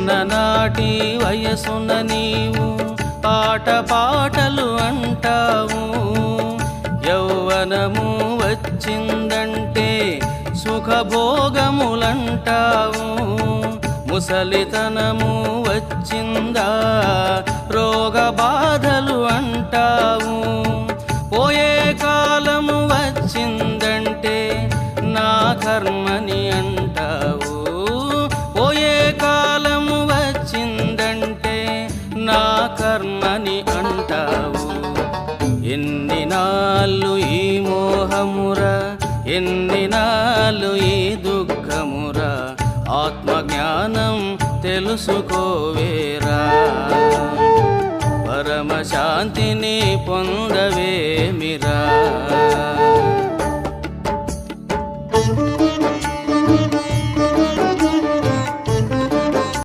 చిన్ననాటి వయసున నీవు పాటలు అంటావు, యౌవనము వచ్చిందంటే సుఖభోగములంటావు, ముసలితనము వచ్చిందా రోగ బాధలు అంటావు, పోయే కాలము వచ్చిందంటే నా కర్మని అంటావు, పోయే కాలము వచ్చిందంటే నా కర్మని అంటావు. ఎన్ని నాళ్ళు ఈ మోహమురా, ఎన్ని నాళ్ళు ఈ దుఃఖమురా, ఆత్మజ్ఞానం తెలుసుకోవేరా, పరమశాంతిని పొందవేమిరా.